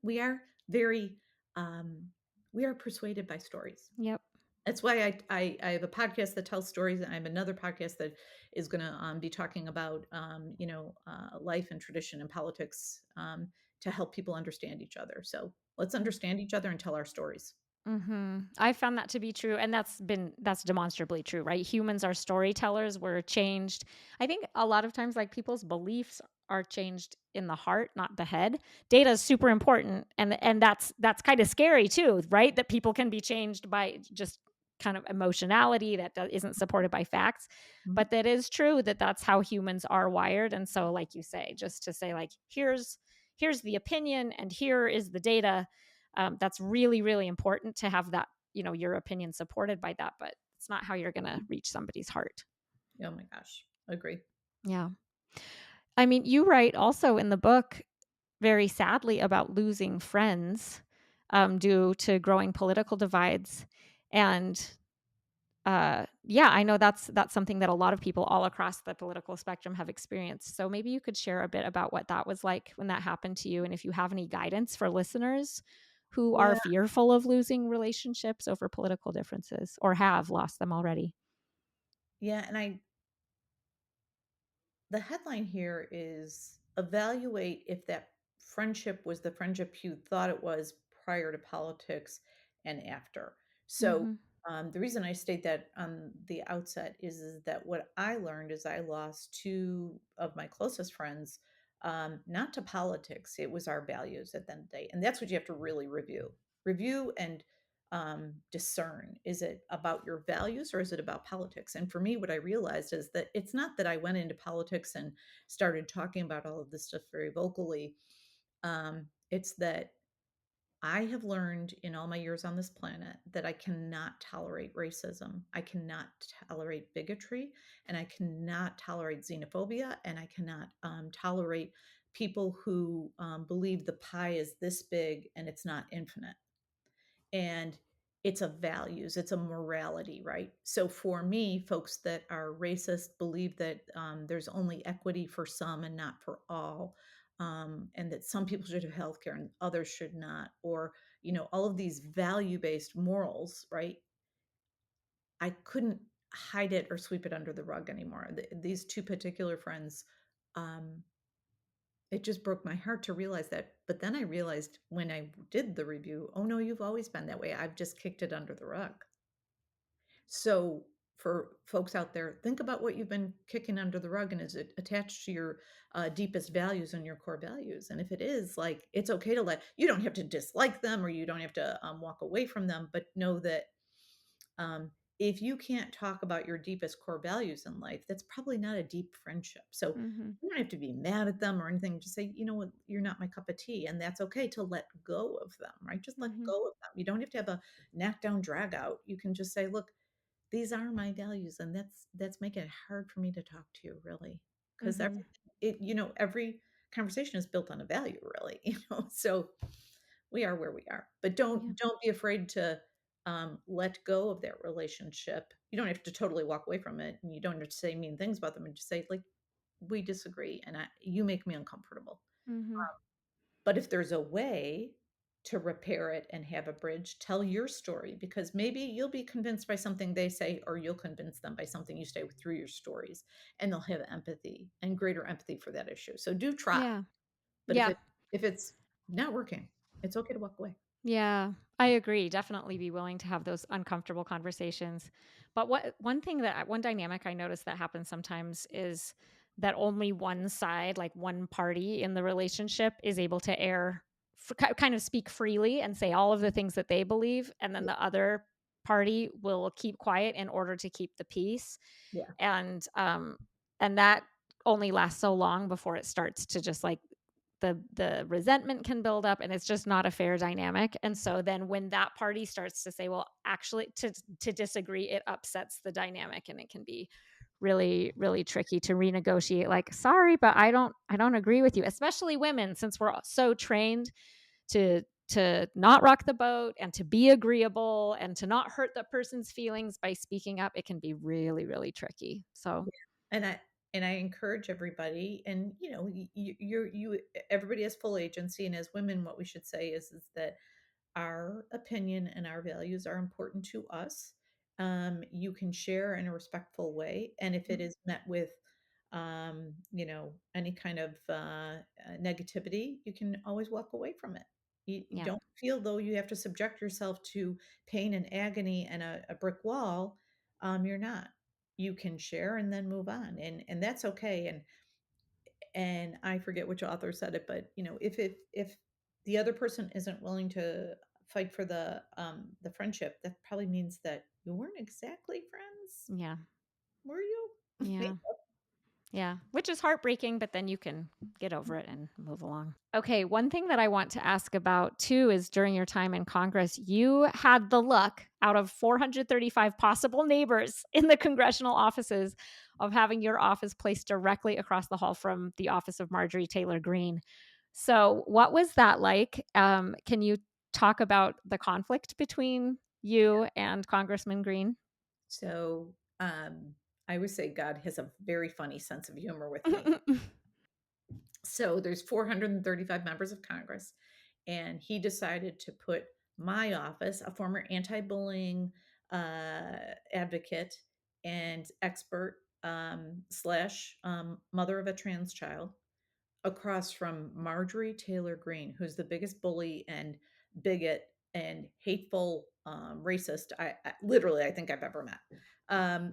Very, um, we are persuaded by stories. yep. That's why I have a podcast that tells stories, and I have another podcast that is going to be talking about life and tradition and politics to help people understand each other. So let's understand each other and tell our stories. I found that to be true, and that's demonstrably true, right? Humans are storytellers. We're changed. I think a lot of times, like people's beliefs are changed in the heart, not the head. Data is super important, and that's kind of scary too, right? That people can be changed by just kind of emotionality that isn't supported by facts. Mhm. But that is true that that's how humans are wired, and so, like you say, just to say like here's the opinion, and here is the data. That's really, really important to have that, your opinion supported by that, but it's not how you're going to reach somebody's heart. Oh my gosh, agree. Yeah. I mean, you write also in the book very sadly about losing friends due to growing political divides. And yeah, I know that's something that a lot of people all across the political spectrum have experienced. So maybe you could share a bit about what that was like when that happened to you, and if you have any guidance for listeners who are Yeah, fearful of losing relationships over political differences or have lost them already. yeah, and I the headline here is evaluate if that friendship was the friendship you thought it was prior to politics and after. So, Mm-hmm. the reason I state that on the outset is that what I learned is I lost two of my closest friends, not to politics. It was our values at the end of the day. And that's what you have to really review and discern. Is it about your values or is it about politics? And for me, what I realized is that it's not that I went into politics and started talking about all of this stuff very vocally. It's that I have learned in all my years on this planet that I cannot tolerate racism. I cannot tolerate bigotry, and I cannot tolerate xenophobia, and I cannot tolerate people who believe the pie is this big and it's not infinite. And it's a values, it's a morality, right? So for me, folks that are racist believe that there's only equity for some and not for all, and that some people should have health care and others should not, or all of these value-based morals, right? I couldn't hide it or sweep it under the rug anymore. These two particular friends, um, it just broke my heart to realize that. But then I realized when I did the review, oh no, you've always been that way. I've just kicked it under the rug. So for folks out there, think about what you've been kicking under the rug and is it attached to your deepest values and your core values? And if it is, like, it's okay to you don't have to dislike them or you don't have to walk away from them, but know that um, if you can't talk about your deepest core values in life, that's probably not a deep friendship. So Mm-hmm. you don't have to be mad at them or anything. Just say, you know what, you're not my cup of tea. And that's okay to let go of them, right? Just let Mm-hmm. go of them. You don't have to have a knockdown drag out. You can just say, look, these are my values. And that's making it hard for me to talk to you, really. Because Mm-hmm. every conversation is built on a value, really, So we are where we are, but Yeah. don't be afraid to let go of that relationship. You don't have to totally walk away from it, and you don't have to say mean things about them, and just say like, we disagree, and you make me uncomfortable. Mm-hmm. But if there's a way to repair it and have a bridge, tell your story because maybe you'll be convinced by something they say, or you'll convince them by something you say through your stories, and they'll have empathy and greater empathy for that issue. So do try, Yeah. but Yeah. if it's not working, it's okay to walk away. Yeah, I agree. Definitely be willing to have those uncomfortable conversations. But one dynamic I notice that happens sometimes is that only one side, like one party in the relationship, is able to kind of speak freely and say all of the things that they believe, and then Yeah. the other party will keep quiet in order to keep the peace. Yeah. And that only lasts so long before it starts to just like the resentment can build up, and it's just not a fair dynamic. And so then when that party starts to say, well, actually, to disagree, it upsets the dynamic, and it can be really, really tricky to renegotiate, like, sorry, but I don't agree with you, especially women, since we're so trained to not rock the boat and to be agreeable and to not hurt the person's feelings by speaking up. It can be really, really tricky. So Yeah. And I encourage everybody, and everybody has full agency, and as women, what we should say is that our opinion and our values are important to us. You can share in a respectful way, and if it is met with, any kind of negativity, you can always walk away from it. You yeah. don't feel though you have to subject yourself to pain and agony and a brick wall. You're not. You can share and then move on, and that's okay. And I forget which author said it, but if the other person isn't willing to fight for the friendship, that probably means that you weren't exactly friends, Yeah. were you? Yeah. Yeah, which is heartbreaking, but then you can get over it and move along. Okay, one thing that I want to ask about too is during your time in Congress, you had the luck out of 435 possible neighbors in the congressional offices of having your office placed directly across the hall from the office of Marjorie Taylor Greene. So, what was that like? Can you talk about the conflict between you and Congressman Greene? So I would say God has a very funny sense of humor with me. So there's 435 members of Congress, and he decided to put my office, a former anti-bullying advocate and expert slash mother of a trans child, across from Marjorie Taylor Greene, who's the biggest bully and bigot and hateful racist literally I think I've ever met. Um,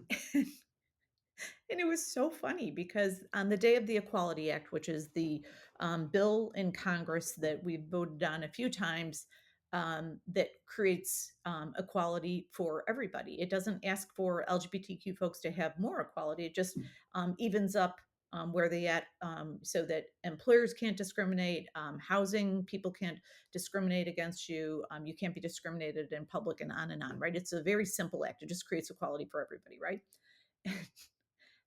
And it was so funny because on the day of the Equality Act, which is the bill in Congress that we've voted on a few times, that creates equality for everybody. It doesn't ask for LGBTQ folks to have more equality. It just evens up where they at, so that employers can't discriminate, housing people can't discriminate against you, you can't be discriminated in public, and on. Right? It's a very simple act. It just creates equality for everybody. Right?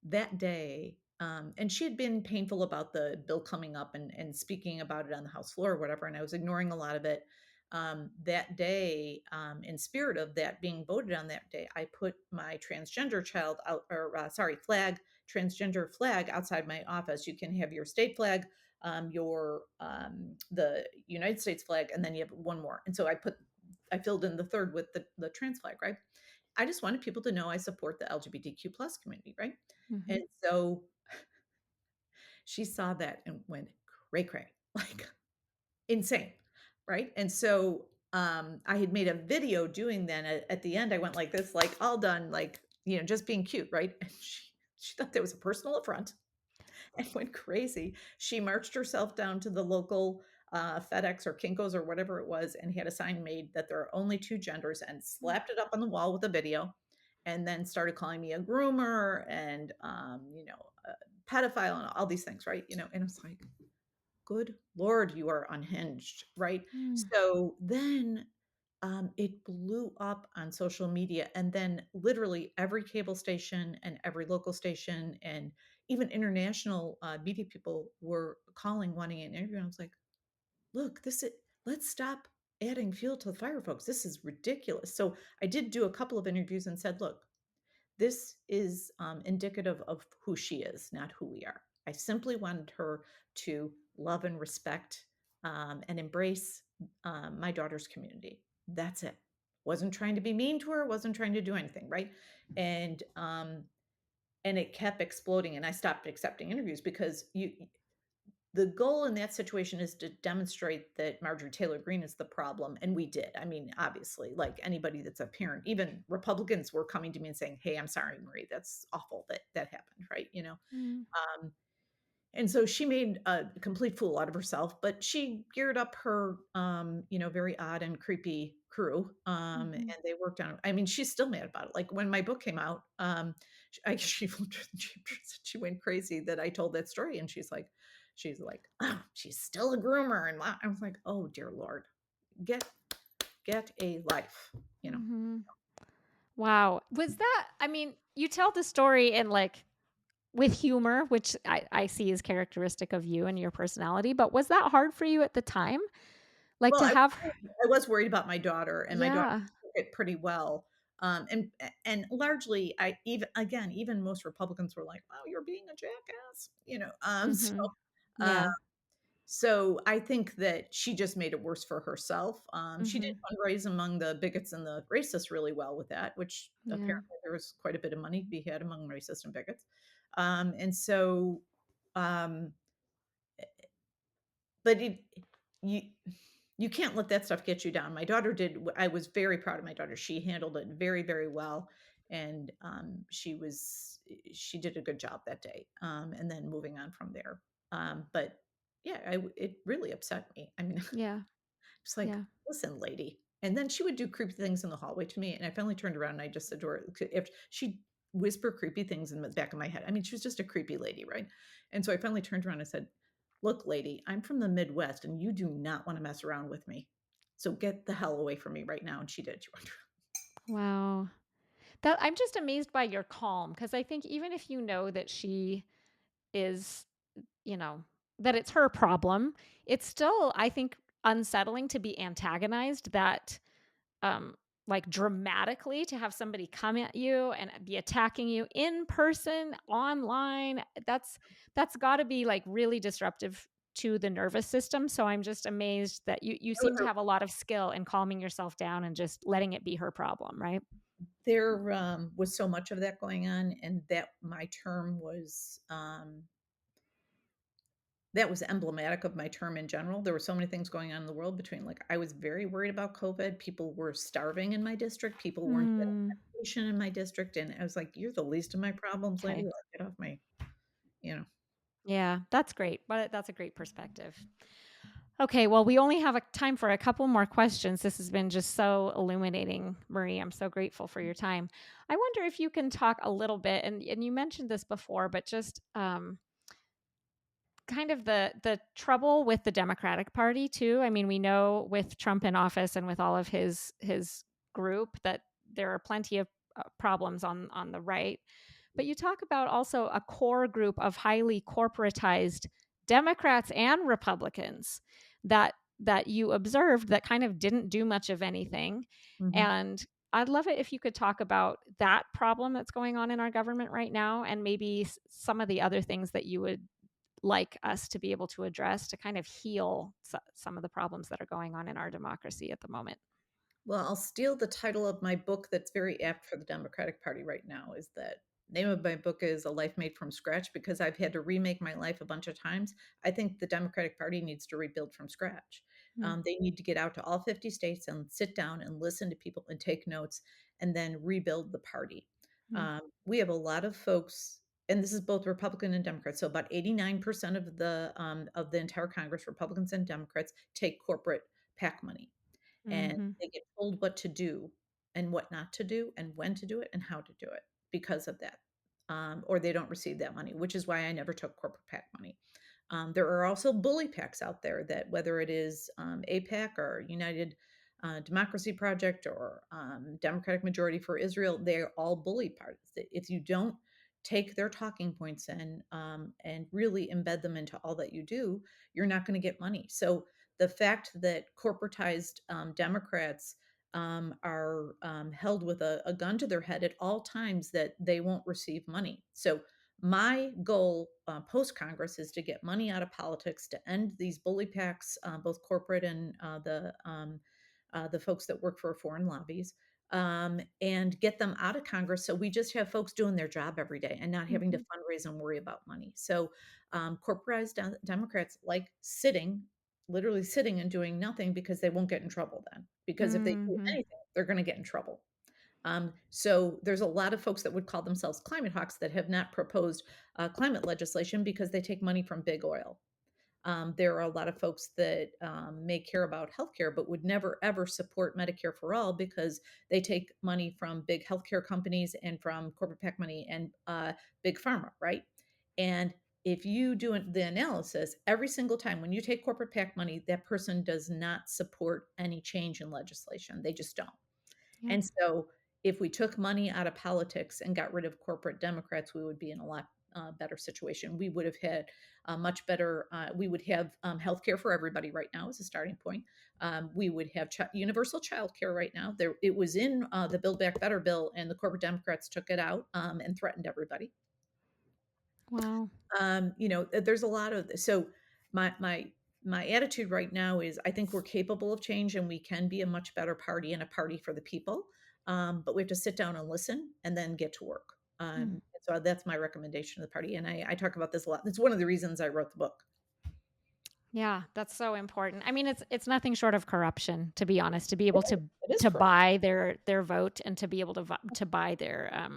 That day, and she had been painful about the bill coming up and speaking about it on the House floor or whatever, and I was ignoring a lot of it. That day, in spirit of that being voted on that day, I put my transgender child out, or flag, transgender flag outside my office. You can have your state flag, your the United States flag, and then you have one more. And so I filled in the third with the trans flag, right? I just wanted people to know I support the LGBTQ plus community, right? Mhm. And so she saw that and went cray cray, like insane, right? And so I had made a video doing that. At the end, I went like this, like all done, like just being cute, right? And she thought that was a personal affront and went crazy. She marched herself down to the local FedEx or Kinko's or whatever it was, and had a sign made that there are only two genders, and slapped it up on the wall with a video, and then started calling me a groomer and a pedophile and all these things, right? And it's like, good Lord, you are unhinged, right? Mm. So then it blew up on social media. And then literally every cable station and every local station and even international media people were calling, wanting an interview. And I was like, look, let's stop adding fuel to the fire, folks. This is ridiculous. So I did do a couple of interviews and said, look, this is indicative of who she is, not who we are. I simply wanted her to love and respect and embrace my daughter's community. That's it. Wasn't trying to be mean to her. Wasn't trying to do anything, right? And and it kept exploding, and I stopped accepting interviews because the goal in that situation is to demonstrate that Marjorie Taylor Greene is the problem, and we did. I mean, obviously, like anybody that's a parent, even Republicans were coming to me and saying, "Hey, I'm sorry, Marie, that's awful that that happened," right? Mm, Um, and so she made a complete fool out of herself, but she geared up her, very odd and creepy crew, mhm. and they worked on it. I mean, she's still mad about it. Like when my book came out, she flipped her the chapters. She went crazy that I told that story, and she's like, oh, she's still a groomer, and I was like, oh dear Lord, get get a life, you know. Mhm. Wow. Was that, I mean, you tell the story in like with humor, which I see as characteristic of you and your personality, but was that hard for you at the time? Like Well, to have I was worried about my daughter, and my daughter yeah. took it pretty well. And largely, even most Republicans were like, "Wow, you're being a jackass," Mhm. uh, Yeah. so I think that she just made it worse for herself. She did Mhm. fundraise among the bigots and the racists really well with that, which Yeah. apparently there was quite a bit of money to be had among racists and bigots. And so, um, but you you can't let that stuff get you down. My daughter did. I was very proud of my daughter. She handled it very, very well, and she did a good job that day. And then moving on from there. But yeah, it really upset me. I mean, Yeah. it's like, Yeah. listen, lady. And then she would do creepy things in the hallway to me, and I finally turned around and I just said to her, if she whisper creepy things in the back of my head. I mean, she was just a creepy lady, right? And so I finally turned around and I said, look, lady, I'm from the Midwest and you do not want to mess around with me. So get the hell away from me right now. And she did. She went, Wow. That I'm just amazed by your calm because I think even if you know that she is, you know, that it's her problem, it's still, I think, unsettling to be antagonized that um like dramatically to have somebody come at you and be attacking you in person online. That's got to be like really disruptive to the nervous system. So I'm just amazed that you there was seem to have a lot of skill in calming yourself down and just letting it be her problem, right? there was so much of that going on, and that my term was that was emblematic of my term in general. There were so many things going on in the world between like I was very worried about COVID. People were starving in my district. People weren't getting Hmm. medication in my district. And I was like, you're the least of my problems, lady. Okay. Like, get off my, you know. Yeah, that's great. But that's a great perspective. Okay, well, we only have a time for a couple more questions. This has been just so illuminating, Marie. I'm so grateful for your time. I wonder if you can talk a little bit, and you mentioned this before, but just kind of the trouble with the Democratic Party too. I mean, we know with Trump in office and with all of his group that there are plenty of problems on the right. But you talk about also a core group of highly corporatized Democrats and Republicans that you observed that kind of didn't do much of anything. Mhm. And I'd love it if you could talk about that problem that's going on in our government right now and maybe some of the other things that you would like us to be able to address to kind of heal some of the problems that are going on in our democracy at the moment. Well, I'll steal the title of my book that's very apt for the Democratic Party right now. Is that name of my book is A Life Made from Scratch because I've had to remake my life a bunch of times. I think the Democratic Party needs to rebuild from scratch. Mm, They need to get out to all 50 states and sit down and listen to people and take notes and then rebuild the party. mm, We have a lot of folks, and this is both Republican and Democrats. So about 89% of the entire Congress, Republicans and Democrats, take corporate PAC money and mhm, they get told what to do and what not to do and when to do it and how to do it because of that. Or they don't receive that money, which is why I never took corporate PAC money. There are also bully PACs out there that whether it is APAC or United Democracy Project or Democratic Majority for Israel, they're all bully parties. If you don't take their talking points and really embed them into all that you do, you're not going to get money. So the fact that corporatized Democrats are held with a gun to their head at all times that they won't receive money. So my goal post Congress is to get money out of politics to end these bully packs, both corporate and the folks that work for foreign lobbies. and get them out of Congress. So we just have folks doing their job every day and not having to Mhm. fundraise and worry about money. So corporatized Democrats like sitting, literally sitting and doing nothing because they won't get in trouble then. Because if they do Mhm. anything, they're going to get in trouble. So there's a lot of folks that would call themselves climate hawks that have not proposed climate legislation because they take money from big oil. There are a lot of folks that may care about healthcare, but would never ever support Medicare for all because they take money from big healthcare companies and from corporate PAC money and big pharma, right? And if you do the analysis, every single time when you take corporate PAC money, that person does not support any change in legislation. They just don't. Yeah. And so if we took money out of politics and got rid of corporate Democrats, we would be in a lot better situation. We would have had much better, we would have healthcare for everybody right now as a starting point. We would have universal child care right now. There, it was in the Build Back Better bill, and the corporate Democrats took it out and threatened everybody. Wow. There's a lot of this. So my attitude right now is I think we're capable of change and we can be a much better party and a party for the people. But we have to sit down and listen and then get to work. Mm. So that's my recommendation to the party. And I talk about this a lot. It's one of the reasons I wrote the book. Yeah, that's so important. I mean, it's nothing short of corruption, to be honest, to be able It is to corrupt. buy their vote and to be able to buy their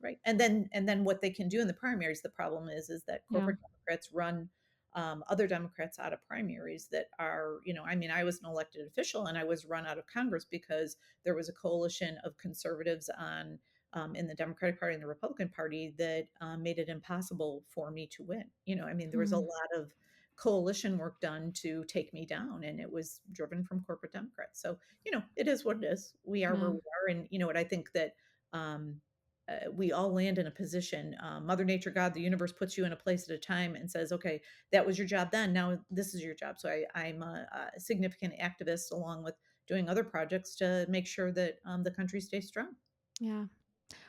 Right. And then what they can do in the primaries, the problem is that yeah. corporate Democrats run other Democrats out of primaries that are, I mean, I was an elected official and I was run out of Congress because there was a coalition of conservatives on in the Democratic Party and the Republican Party that made it impossible for me to win. I mean, there was a Mm. lot of coalition work done to take me down, and it was driven from corporate Democrats. So, it is what it is. We are where Yeah. we are. And you know what I think that um, we all land in a position. Mother Nature, God, the universe puts you in a place at a time and says, okay, that was your job then. Now this is your job. So I'm a significant activist along with doing other projects to make sure that the country stays strong. Yeah.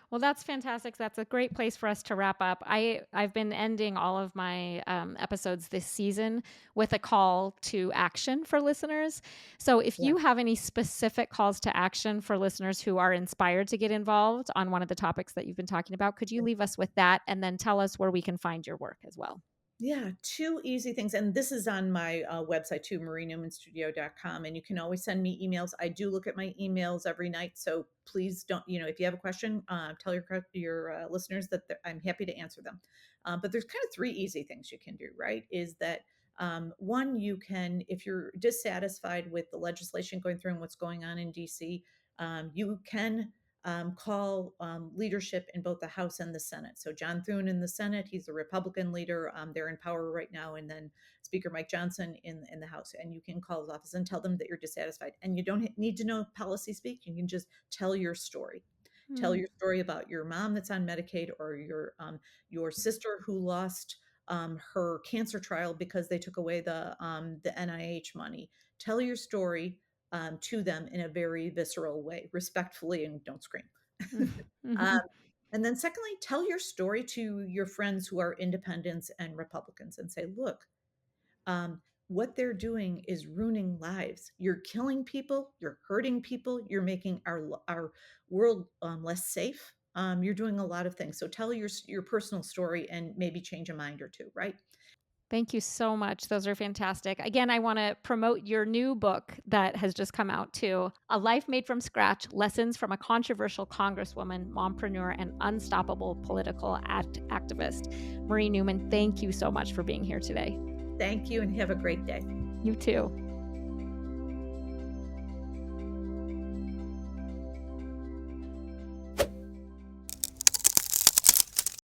Well, that's fantastic. That's a great place for us to wrap up. I've been ending all of my episodes this season with a call to action for listeners. So, if Yeah. you have any specific calls to action for listeners who are inspired to get involved on one of the topics that you've been talking about, could you leave us with that and then tell us where we can find your work as well? Yeah, two easy things. And this is on my website too, marienewmanstudio.com. And you can always send me emails. I do look at my emails every night. So please don't, if you have a question, tell your listeners that I'm happy to answer them. But there's kind of three easy things you can do, right? Is that one, you can, if you're dissatisfied with the legislation going through and what's going on in DC, you can call leadership in both the House and the Senate. So John Thune in the Senate, he's the Republican leader. They're in power right now, and then Speaker Mike Johnson in the House. And you can call his office and tell them that you're dissatisfied. And you don't need to know policy speak. You can just tell your story. Tell Mm. your story about your mom that's on Medicaid, or your sister who lost her cancer trial because they took away the NIH money. Tell your story to them in a very visceral way, respectfully, and don't scream. Mm. um, Mhm. and then, secondly, tell your story to your friends who are independents and Republicans and say, look, what they're doing is ruining lives. You're killing people, you're hurting people, you're making our world less safe. You're doing a lot of things. So tell your personal story and maybe change a mind or two, right? Thank you so much. Those are fantastic. Again, I want to promote your new book that has just come out too, A Life Made from Scratch, Lessons from a Controversial Congresswoman, Mompreneur, and Unstoppable Political Activist. Marie Newman, thank you so much for being here today. Thank you and have a great day. You too.